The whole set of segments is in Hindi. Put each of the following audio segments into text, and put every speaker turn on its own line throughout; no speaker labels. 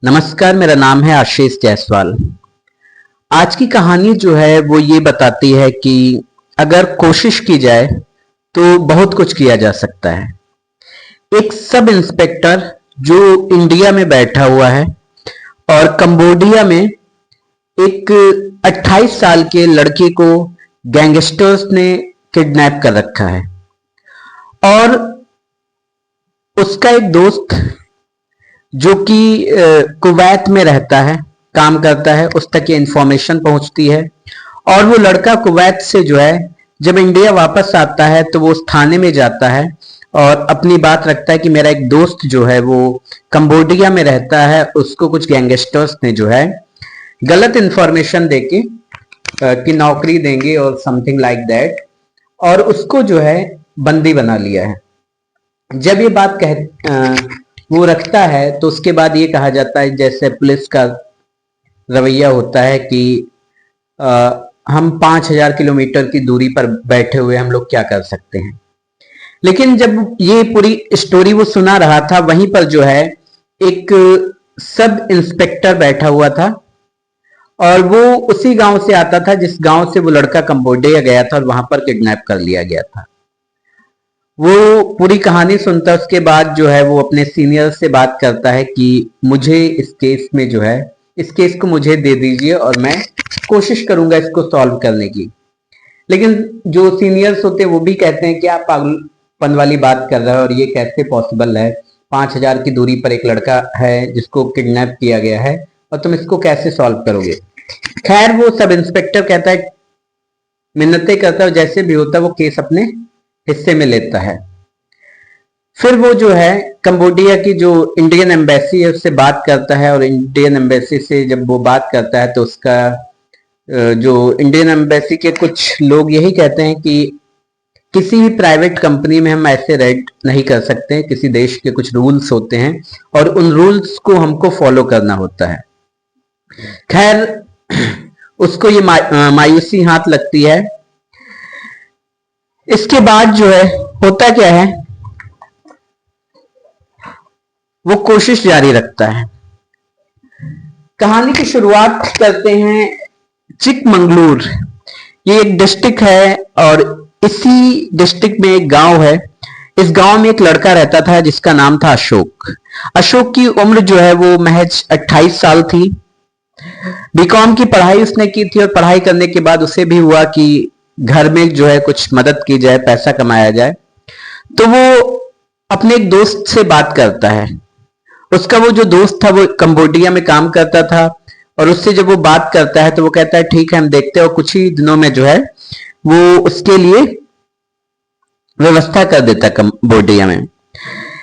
नमस्कार, मेरा नाम है आशीष जायसवाल। आज की कहानी जो है वो ये बताती है कि अगर कोशिश की जाए तो बहुत कुछ किया जा सकता है। एक सब इंस्पेक्टर जो इंडिया में बैठा हुआ है और कंबोडिया में एक 28 साल के लड़के को गैंगस्टर्स ने किडनैप कर रखा है और उसका एक दोस्त जो कि कुवैत में रहता है, काम करता है, उस तक ये इंफॉर्मेशन पहुंचती है और वो लड़का कुवैत से जो है जब इंडिया वापस आता है तो वो उस थाने में जाता है और अपनी बात रखता है कि मेरा एक दोस्त जो है वो कंबोडिया में रहता है, उसको कुछ गैंगस्टर्स ने जो है गलत इंफॉर्मेशन देके कि नौकरी देंगे और समथिंग लाइक दैट, और उसको जो है बंदी बना लिया है। जब ये बात वो रखता है तो उसके बाद ये कहा जाता है, जैसे पुलिस का रवैया होता है कि हम 5,000 किलोमीटर की दूरी पर बैठे हुए हम लोग क्या कर सकते हैं। लेकिन जब ये पूरी स्टोरी वो सुना रहा था, वहीं पर जो है एक सब इंस्पेक्टर बैठा हुआ था और वो उसी गांव से आता था जिस गांव से वो लड़का कंबोडिया गया था और वहां पर किडनैप कर लिया गया था। वो पूरी कहानी सुनता उसके बाद जो है वो अपने सीनियर से बात करता है कि मुझे इस केस में जो है इस केस को मुझे दे दीजिए और मैं कोशिश करूंगा इसको सॉल्व करने की। लेकिन जो सीनियर्स होते हैं वो भी कहते हैं कि आप पागलपन वाली बात कर रहे हो और ये कैसे पॉसिबल है, 5,000 की दूरी पर एक लड़का है जिसको किडनैप किया गया है और तुम इसको कैसे सॉल्व करोगे। खैर वो सब इंस्पेक्टर कहता है, मिन्नतें करता है, जैसे भी होता है वो केस अपने हिस्से में लेता है। फिर वो जो है कंबोडिया की जो इंडियन एम्बेसी है उससे बात करता है और इंडियन एम्बेसी से जब वो बात करता है तो उसका जो इंडियन एम्बेसी के कुछ लोग यही कहते हैं कि किसी भी प्राइवेट कंपनी में हम ऐसे रेड नहीं कर सकते, किसी देश के कुछ रूल्स होते हैं और उन रूल्स को हमको फॉलो करना होता है। खैर उसको ये मायूसी हाथ लगती है। इसके बाद जो है होता क्या है, वो कोशिश जारी रखता है। कहानी की शुरुआत करते हैं चिकमंगलूर। ये एक डिस्ट्रिक्ट है और इसी डिस्ट्रिक्ट में एक गांव है। इस गांव में एक लड़का रहता था जिसका नाम था अशोक। अशोक की उम्र जो है वो महज 28 साल थी। बीकॉम की पढ़ाई उसने की थी और पढ़ाई करने के बाद उसे भी हुआ कि घर में जो है कुछ मदद की जाए, पैसा कमाया जाए। तो वो अपने एक दोस्त से बात करता है। उसका वो जो दोस्त था वो कंबोडिया में काम करता था और उससे जब वो बात करता है तो वो कहता है ठीक है हम देखते हैं, और कुछ ही दिनों में जो है वो उसके लिए व्यवस्था कर देता है कंबोडिया में।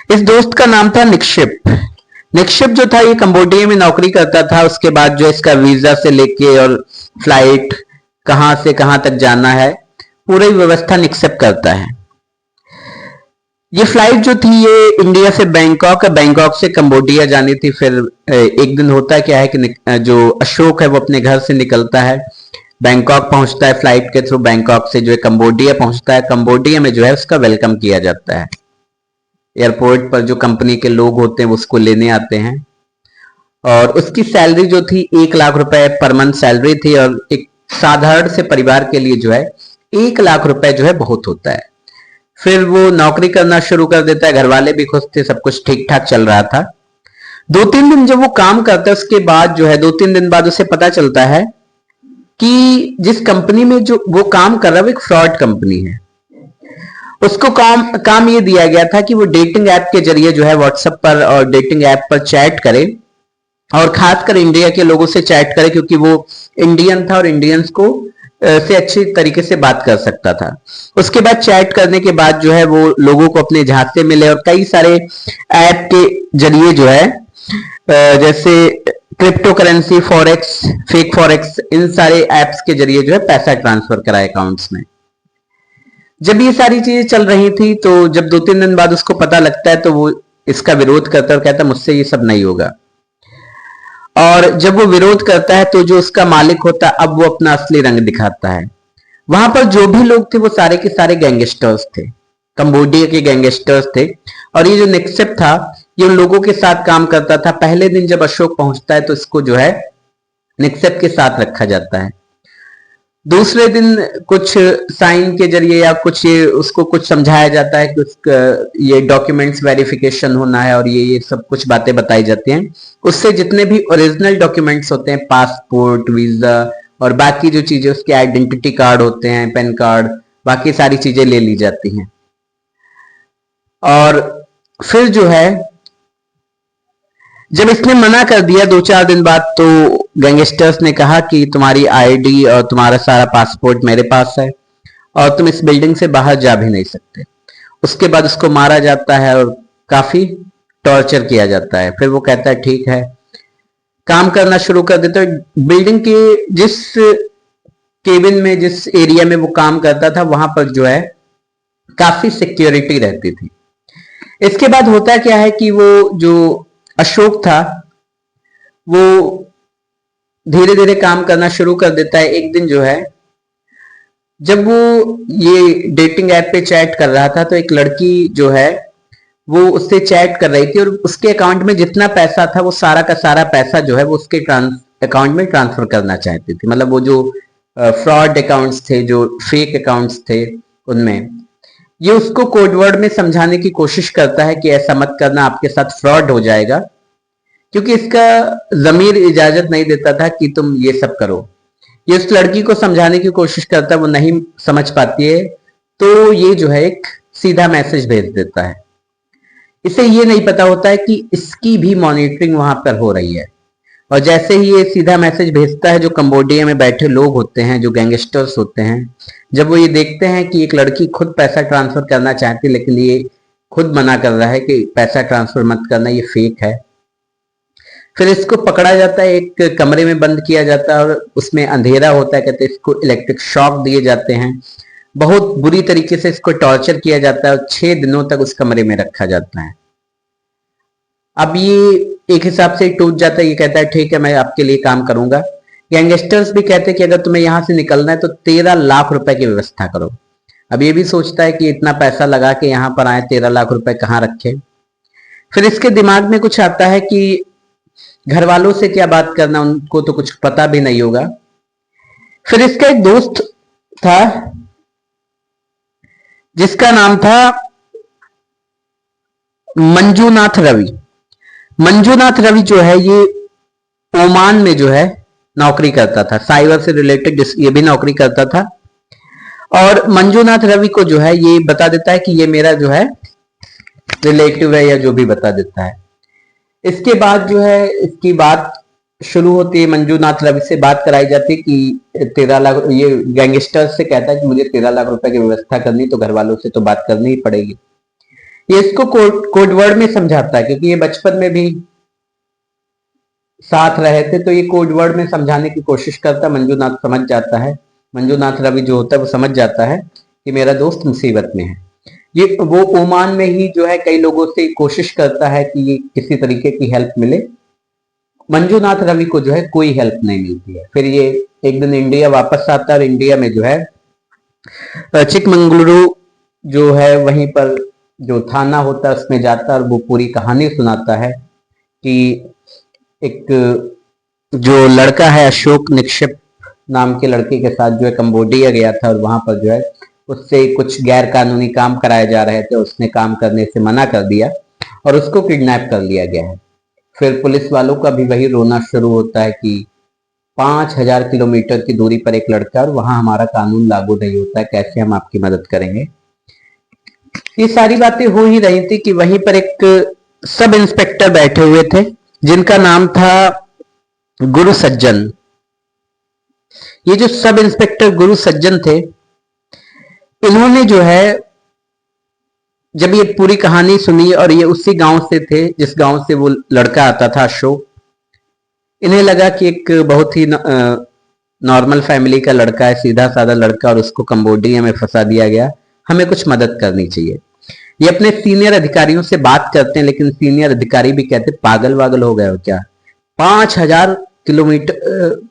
इस दोस्त का नाम था निक्षिप। निक्षिप जो था ये कंबोडिया में नौकरी करता था। उसके बाद जो इसका वीजा से लेके और फ्लाइट कहां से कहां तक जाना है पूरी व्यवस्था निक्षिप करता है। ये फ्लाइट जो थी ये इंडिया से बैंकॉक, बैंकॉक से कंबोडिया जानी थी। फिर एक दिन होता क्या है कि जो अशोक है वो अपने घर से निकलता है, बैंकॉक पहुंचता है फ्लाइट के थ्रू, बैंकॉक से जो है कंबोडिया पहुंचता है। कंबोडिया में जो है उसका वेलकम किया जाता है। एयरपोर्ट पर जो कंपनी के लोग होते हैं वो उसको लेने आते हैं और उसकी सैलरी जो थी 1 लाख रुपए पर मंथ सैलरी थी और एक साधारण से परिवार के लिए जो है 1 लाख रुपए जो है बहुत होता है। फिर वो नौकरी करना शुरू कर देता है। घर वाले भी खुश थे, सब कुछ ठीक ठाक चल रहा था। 2-3 दिन जब वो काम करता है उसके बाद जो है 2-3 दिन बाद उसे पता चलता है कि जिस कंपनी में जो वो काम कर रहा है वो एक फ्रॉड कंपनी है। उसको काम ये दिया गया था कि वो डेटिंग ऐप के जरिए जो है व्हाट्सएप पर और डेटिंग ऐप पर चैट करे और खासकर इंडिया के लोगों से चैट करे, क्योंकि वो इंडियन था और इंडियंस को से अच्छी तरीके से बात कर सकता था। उसके बाद चैट करने के बाद जो है वो लोगों को अपने झांसे मिले और कई सारे ऐप के जरिए जो है जैसे crypto currency, forex, fake forex, इन सारे ऐप्स के जरिए जो है पैसा ट्रांसफर करा अकाउंट्स में। जब ये सारी चीजें चल रही थी तो जब 2-3 दिन बाद उसको पता लगता है तो वो इसका विरोध करता है और कहता है मुझसे ये सब नहीं होगा। और जब वो विरोध करता है तो जो उसका मालिक होता है अब वो अपना असली रंग दिखाता है। वहां पर जो भी लोग थे वो सारे के सारे गैंगस्टर्स थे, कंबोडिया के गैंगस्टर्स थे। और ये जो निक्षिप था ये उन लोगों के साथ काम करता था। पहले दिन जब अशोक पहुंचता है तो इसको जो है निक्षेप के साथ रखा जाता है। दूसरे दिन कुछ साइन के जरिए या कुछ ये उसको कुछ समझाया जाता है कि उसका ये डॉक्यूमेंट्स वेरिफिकेशन होना है और ये सब कुछ बातें बताई जाती हैं। उससे जितने भी ओरिजिनल डॉक्यूमेंट्स होते हैं, पासपोर्ट, वीजा और बाकी जो चीजें, उसके आइडेंटिटी कार्ड होते हैं, पैन कार्ड, बाकी सारी चीजें ले ली जाती हैं। और फिर जो है जब इसने मना कर दिया 2-4 दिन बाद, तो गैंगस्टर्स ने कहा कि तुम्हारी आईडी और तुम्हारा सारा पासपोर्ट मेरे पास है और तुम इस बिल्डिंग से बाहर जा भी नहीं सकते। उसके बाद उसको मारा जाता है और काफी टॉर्चर किया जाता है। फिर वो कहता है ठीक है, काम करना शुरू कर देता है। बिल्डिंग के जिस केबिन में, जिस एरिया में वो काम करता था, वहां पर जो है काफी सिक्योरिटी रहती थी। इसके बाद होता क्या है कि वो जो अशोक था वो धीरे धीरे काम करना शुरू कर देता है। एक दिन जो है जब वो ये डेटिंग ऐप पे चैट कर रहा था तो एक लड़की जो है वो उससे चैट कर रही थी और उसके अकाउंट में जितना पैसा था वो सारा का सारा पैसा जो है वो उसके अकाउंट में ट्रांसफर करना चाहती थी। मतलब वो जो फ्रॉड अकाउंट्स थे, जो फेक अकाउंट्स थे, उनमें ये उसको कोडवर्ड में समझाने की कोशिश करता है कि ऐसा मत करना, आपके साथ फ्रॉड हो जाएगा, क्योंकि इसका जमीर इजाजत नहीं देता था कि तुम ये सब करो। ये उस लड़की को समझाने की कोशिश करता है, वो नहीं समझ पाती है, तो ये जो है एक सीधा मैसेज भेज देता है। इसे ये नहीं पता होता है कि इसकी भी मॉनिटरिंग वहां पर हो रही है। और जैसे ही ये सीधा मैसेज भेजता है, जो कंबोडिया में बैठे लोग होते हैं, जो गैंगस्टर्स होते हैं, जब वो ये देखते हैं कि एक लड़की खुद पैसा ट्रांसफर करना चाहती है लेकिन ये खुद मना कर रहा है कि पैसा ट्रांसफर मत करना, ये फेक है, फिर इसको पकड़ा जाता है, एक कमरे में बंद किया जाता है और उसमें अंधेरा होता है। कहते हैं इसको इलेक्ट्रिक शॉक दिए जाते हैं, बहुत बुरी तरीके से इसको टॉर्चर किया जाता है और 6 दिनों तक उस कमरे में रखा जाता है। अब ये एक हिसाब से टूट जाता है, ये कहता है ठीक है मैं आपके लिए काम करूंगा। गैंगस्टर्स भी कहते हैं कि अगर तुम्हें यहां से निकलना है तो 13 लाख रुपए की व्यवस्था करो। अब ये भी सोचता है कि इतना पैसा लगा के यहां पर आए, 13 लाख रुपए कहाँ रखे। फिर इसके दिमाग में कुछ आता है कि घर वालों से क्या बात करना, उनको तो कुछ पता भी नहीं होगा। फिर इसका एक दोस्त था जिसका नाम था मंजूनाथ रवि। मंजूनाथ रवि जो है ये ओमान में जो है नौकरी करता था, साइबर से रिलेटेड ये भी नौकरी करता था। और मंजूनाथ रवि को जो है ये बता देता है कि ये मेरा जो है रिलेटिव है, या जो भी बता देता है। इसके बाद जो है इसकी बात शुरू होती है, मंजूनाथ रवि से बात कराई जाती है कि 13 लाख, ये गैंगस्टर से कहता है कि मुझे 13 लाख रुपए की व्यवस्था करनी, तो घर वालों से तो बात करनी ही पड़ेगी। ये इसको कोडवर्ड में समझाता है, क्योंकि ये बचपन में भी साथ रहे थे, तो ये कोडवर्ड में समझाने की कोशिश करता है। मंजूनाथ समझ जाता है, मंजूनाथ रवि जो होता है वो समझ जाता है कि मेरा दोस्त मुसीबत में है। ये वो ओमान में ही जो है कई लोगों से कोशिश करता है कि ये किसी तरीके की हेल्प मिले। मंजूनाथ रवि को जो है कोई हेल्प नहीं मिलती है। फिर ये एक दिन इंडिया वापस आता है और इंडिया में जो है चिकमंगलुरु जो है वहीं पर जो थाना होता है उसमें जाता है और वो पूरी कहानी सुनाता है कि एक जो लड़का है अशोक निक्षेप नाम के लड़के के साथ जो है कंबोडिया गया था और वहां पर जो है उससे कुछ गैर कानूनी काम कराए जा रहे थे, उसने काम करने से मना कर दिया और उसको किडनैप कर लिया गया है। फिर पुलिस वालों का भी वही रोना शुरू होता है कि 5000 किलोमीटर की दूरी पर एक लड़का और वहां हमारा कानून लागू नहीं होता है, कैसे हम आपकी मदद करेंगे। ये सारी बातें हो ही रही थी कि वहीं पर एक सब इंस्पेक्टर बैठे हुए थे जिनका नाम था गुरु सज्जन। ये जो सब इंस्पेक्टर गुरु सज्जन थे, इन्होंने जो है जब ये पूरी कहानी सुनी, और ये उसी गांव से थे जिस गांव से वो लड़का आता था अशोक, इन्हें लगा कि एक बहुत ही नॉर्मल फैमिली का लड़का है, सीधा साधा लड़का, और उसको कंबोडिया में फंसा दिया गया, हमें कुछ मदद करनी चाहिए। ये अपने सीनियर अधिकारियों से बात करते हैं, लेकिन सीनियर अधिकारी भी कहते पागल वागल हो गए हो क्या, 5000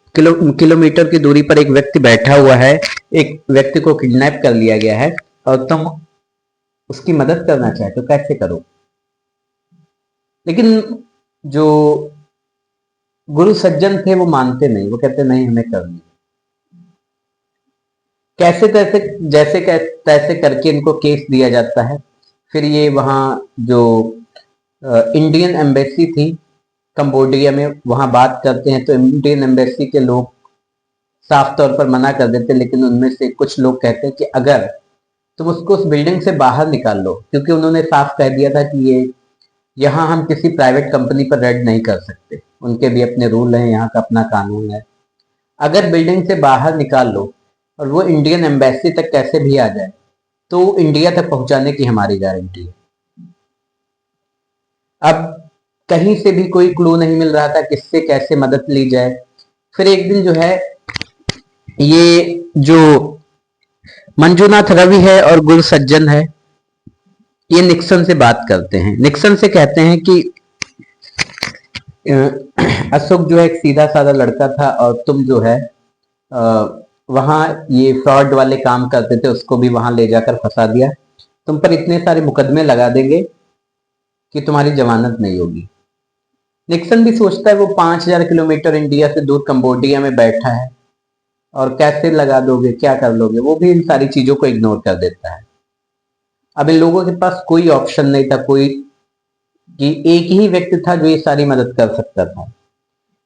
किलोमीटर की दूरी पर एक व्यक्ति बैठा हुआ है, एक व्यक्ति को किडनैप कर लिया गया है और तुम उसकी मदद करना चाहे तो कैसे करो। लेकिन जो गुरु सज्जन थे वो मानते नहीं, वो कहते नहीं हमें करनी है। कैसे तैसे जैसे तैसे करके इनको केस दिया जाता है। फिर ये वहाँ जो इंडियन एम्बेसी थी कंबोडिया में, वहां बात करते हैं तो इंडियन एम्बेसी के लोग साफ तौर पर मना कर देते हैं, लेकिन उनमें से कुछ लोग कहते हैं कि अगर तुम उसको उस बिल्डिंग से बाहर निकाल लो, क्योंकि उन्होंने साफ कह दिया था कि ये यहाँ हम किसी प्राइवेट कंपनी पर रेड नहीं कर सकते, उनके भी अपने रूल हैं, यहाँ का अपना कानून है। अगर बिल्डिंग से बाहर निकाल लो और वो इंडियन एम्बेसी तक कैसे भी आ जाए तो इंडिया तक पहुंचाने की हमारी गारंटी है। अब कहीं से भी कोई क्लू नहीं मिल रहा था किससे कैसे मदद ली जाए। फिर एक दिन जो है ये जो मंजूनाथ रवि है और गुरु सज्जन है, ये निक्सन से बात करते हैं। निक्सन से कहते हैं कि अशोक जो है एक सीधा साधा लड़का था और तुम जो है वहां ये फ्रॉड वाले काम करते थे, उसको भी वहां ले जाकर फंसा दिया। तुम पर इतने सारे मुकदमे लगा देंगे कि तुम्हारी जमानत नहीं होगी। निक्सन भी सोचता है वो 5,000 किलोमीटर इंडिया से दूर कंबोडिया में बैठा है और कैसे लगा दोगे, क्या कर लोगे, वो भी इन सारी चीजों को इग्नोर कर देता है। अब इन लोगों के पास कोई ऑप्शन नहीं था, कोई कि एक ही व्यक्ति था जो ये सारी मदद कर सकता था।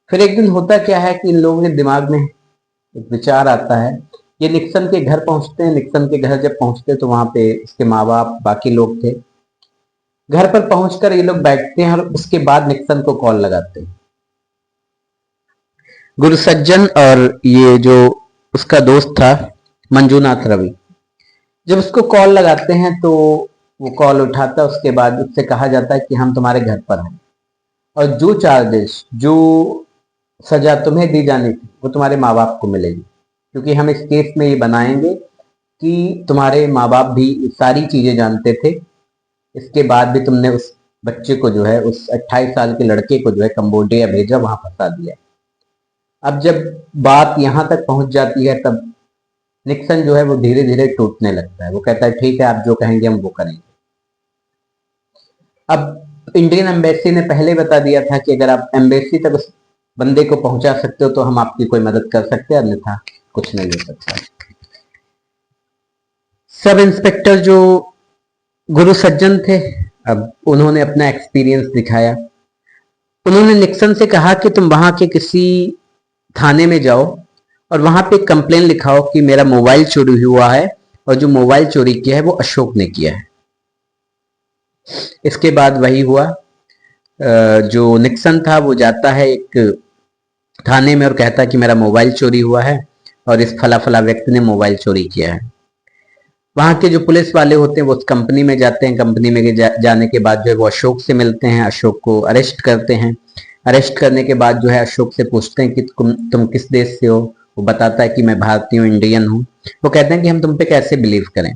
फिर एक दिन होता क्या है कि इन लोगों के दिमाग में एक विचार आता है। ये निक्सन के घर पहुंचते हैं। निक्सन के घर जब पहुंचते हैं तो वहां पे इसके माँ बाप बाकी लोग थे। घर पर पहुंचकर ये लोग बैठते हैं और उसके बाद निक्सन को कॉल लगाते हैं। गुरु सज्जन और ये जो उसका दोस्त था मंजूनाथ रवि, जब उसको कॉल लगाते हैं तो वो कॉल उठाता है। उसके बाद उससे कहा जाता है कि हम तुम्हारे घर पर हैं और जो चार्जेस, जो सजा तुम्हें दी जानी थी वो तुम्हारे माँ बाप को मिलेगी, क्योंकि हम इस केस में ये बनाएंगे कि तुम्हारे माँ बाप भी सारी चीजें जानते थे, इसके बाद भी तुमने उस बच्चे को जो है, उस 28 साल के लड़के को जो है कंबोडिया भेजा, वहां फंसा दिया। अब जब बात यहां तक पहुंच जाती है तब निक्सन जो है वो धीरे धीरे टूटने लगता है। वो कहता है ठीक है, आप जो कहेंगे हम वो करेंगे। अब इंडियन एम्बेसी ने पहले बता दिया था कि अगर आप एम्बेसी तक उस बंदे को पहुंचा सकते हो तो हम आपकी कोई मदद कर सकते हैं, अन्यथा कुछ नहीं हो सकता। सब इंस्पेक्टर जो गुरु सज्जन थे, अब उन्होंने अपना एक्सपीरियंस दिखाया। उन्होंने निक्सन से कहा कि तुम वहां के किसी थाने में जाओ और वहां पे कंप्लेन लिखाओ कि मेरा मोबाइल चोरी हुआ है और जो मोबाइल चोरी किया है वो अशोक ने किया है। इसके बाद वही हुआ। जो निक्सन था वो जाता है एक थाने में और कहता है कि मेरा मोबाइल चोरी हुआ है और इस फला फला व्यक्ति ने मोबाइल चोरी किया है। वहां के जो पुलिस वाले होते हैं वो उस कंपनी में जाते हैं। कंपनी में जाने के बाद जो है वो अशोक से मिलते हैं, अशोक को अरेस्ट करते हैं। अरेस्ट करने के बाद जो है अशोक से पूछते हैं कि तुम किस देश से हो। वो बताता है कि मैं भारतीय हूँ, इंडियन हूँ। वो कहते हैं कि हम तुम पे कैसे बिलीव करें।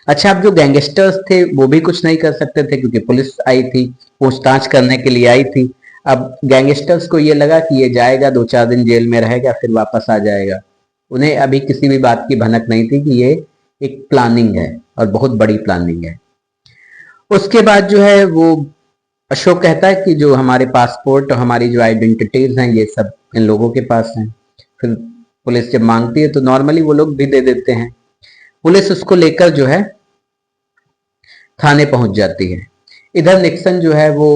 अच्छा, अब जो गैंगस्टर्स थे वो भी कुछ नहीं कर सकते थे क्योंकि पुलिस आई थी, पूछताछ करने के लिए आई थी। अब गैंगस्टर्स को ये लगा कि ये जाएगा, 2-4 दिन जेल में रहेगा, फिर वापस आ जाएगा। उन्हें अभी किसी भी बात की भनक नहीं थी कि ये एक प्लानिंग है और बहुत बड़ी प्लानिंग है। उसके बाद जो है वो अशोक कहता है कि जो हमारे पासपोर्ट और हमारी जो आइडेंटिटीज हैं ये सब इन लोगों के पास हैं। फिर पुलिस जब मांगती है तो नॉर्मली वो लोग भी दे देते हैं। पुलिस उसको लेकर जो है थाने पहुंच जाती है। इधर निक्सन जो है वो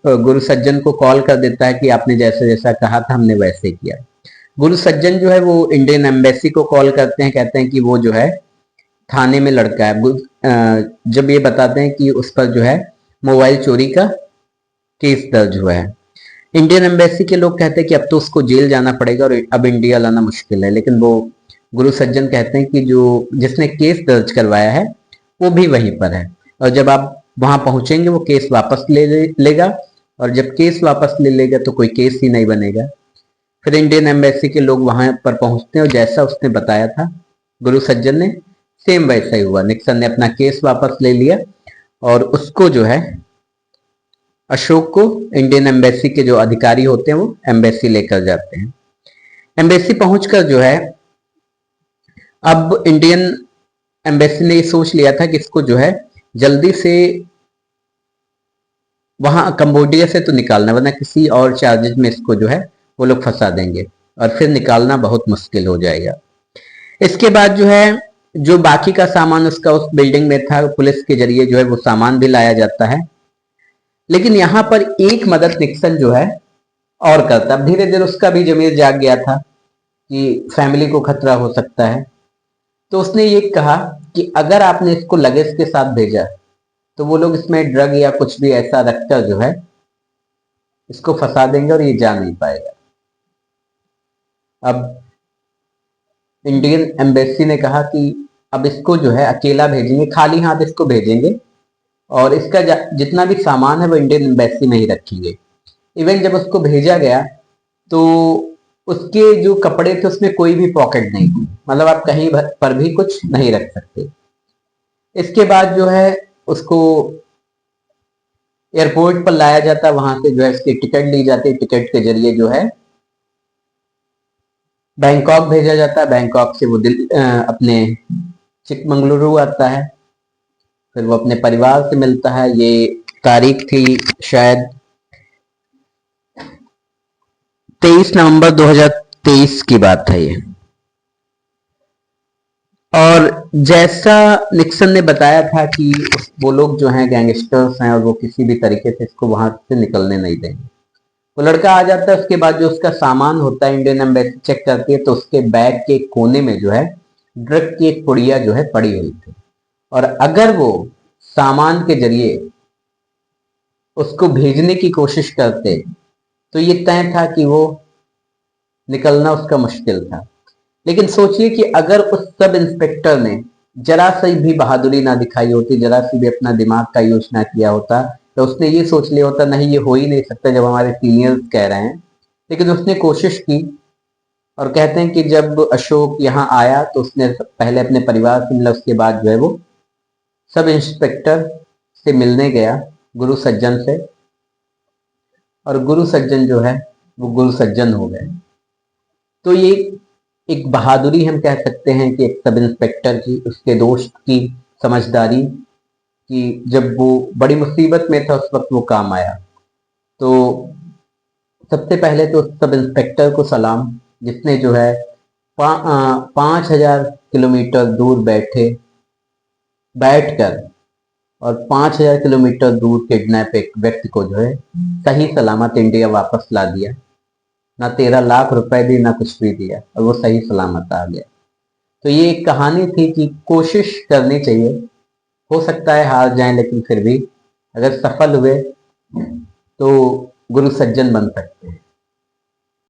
गुरु सज्जन को कॉल कर देता है कि आपने जैसा जैसा कहा था हमने वैसे किया। गुरु सज्जन जो है वो इंडियन एम्बेसी को कॉल करते हैं, कहते हैं कि वो जो है थाने में लड़का है। जब ये बताते हैं कि उस पर जो है मोबाइल चोरी का केस दर्ज हुआ है। इंडियन एम्बेसी के लोग कहते हैं कि अब तो उसको जेल जाना पड़ेगा और अब इंडिया लाना मुश्किल है, लेकिन वो गुरु सज्जन कहते हैं कि जो जिसने केस दर्ज करवाया है वो भी वहीं पर है और जब आप वहां पहुंचेंगे वो केस वापस लेगा और जब केस वापस ले लेगा तो कोई केस ही नहीं बनेगा। फिर इंडियन एम्बेसी के लोग वहां पर पहुंचते हैं और जैसा उसने बताया था गुरु सज्जन ने, सेम वैसा ही हुआ। निक्सन ने अपना केस वापस ले लिया और उसको जो है अशोक को इंडियन एम्बेसी के जो अधिकारी होते हैं वो एम्बेसी लेकर जाते हैं। एम्बेसी पहुंचकर जो है अब इंडियन एम्बेसी ने ये सोच लिया था कि इसको जो है जल्दी से वहां कंबोडिया से तो निकालना, वरना किसी और चार्जेस में इसको जो है वो लोग फंसा देंगे और फिर निकालना बहुत मुश्किल हो जाएगा। इसके बाद जो है जो बाकी का सामान उसका उस बिल्डिंग में था, पुलिस के जरिए जो है वो सामान भी लाया जाता है। लेकिन यहां पर एक मदद निक्सन जो है और करता, अब धीरे धीरे उसका भी जमीर जाग गया था कि फैमिली को खतरा हो सकता है। तो उसने ये कहा कि अगर आपने इसको लगेज के साथ भेजा तो वो लोग इसमें ड्रग या कुछ भी ऐसा रखकर जो है इसको फंसा देंगे और ये जा नहीं पाएगा। अब इंडियन एम्बेसी ने कहा कि अब इसको जो है अकेला भेजेंगे, खाली हाथ इसको भेजेंगे और इसका जितना भी सामान है वो इंडियन एम्बेसी में ही रखेंगे। इवन जब उसको भेजा गया तो उसके जो कपड़े थे उसमें कोई भी पॉकेट नहीं थी, मतलब आप कहीं पर भी कुछ नहीं रख सकते। इसके बाद जो है उसको एयरपोर्ट पर लाया जाता, वहां से जो है इसकी टिकट ली जाती, टिकट के जरिए जो है बैंकॉक भेजा जाता है। बैंकॉक से वो अपने चिकमंगलुरु आता है, फिर वो अपने परिवार से मिलता है। ये तारीख थी शायद 23 नवंबर 2023 की बात है ये। और जैसा निक्सन ने बताया था कि वो लोग जो हैं गैंगस्टर्स हैं और वो किसी भी तरीके से इसको वहां से निकलने नहीं देंगे। वो लड़का आ जाता है, उसके बाद जो उसका सामान होता है इंडियन एम्बेसी चेक करती है तो उसके बैग के कोने में जो है ड्रग की एक पुड़िया जो है पड़ी हुई थी। और अगर वो सामान के जरिए उसको भेजने की कोशिश करते तो ये तय था कि वो निकलना उसका मुश्किल था। लेकिन सोचिए कि अगर उस सब इंस्पेक्टर ने जरा सी भी बहादुरी ना दिखाई होती, जरा सी भी अपना दिमाग का यूज ना किया होता, तो उसने ये सोच लिया होता नहीं ये हो ही नहीं सकता जब हमारे सीनियर्स कह रहे हैं। लेकिन उसने कोशिश की और कहते हैं कि जब अशोक यहाँ आया तो उसने पहले अपने परिवार से मिला, उसके बाद जो है वो सब इंस्पेक्टर से मिलने गया गुरु सज्जन से, और गुरु सज्जन जो है वो गुरु सज्जन हो गए। तो ये एक बहादुरी हम कह सकते हैं कि एक सब इंस्पेक्टर की, उसके दोस्त की समझदारी कि जब वो बड़ी मुसीबत में था उस वक्त वो काम आया। तो सबसे पहले तो सब इंस्पेक्टर को सलाम, जिसने जो है 5,000 किलोमीटर दूर बैठकर और 5,000 किलोमीटर दूर किडनैप एक व्यक्ति को जो है सही सलामत इंडिया वापस ला दिया। ना 13 लाख रुपए दी, ना कुछ भी दिया, और वो सही सलामत आ गया। तो ये एक कहानी थी कि कोशिश करनी चाहिए, हो सकता है हार जाएं लेकिन फिर भी अगर सफल हुए तो गुरु सज्जन बन सकते हैं।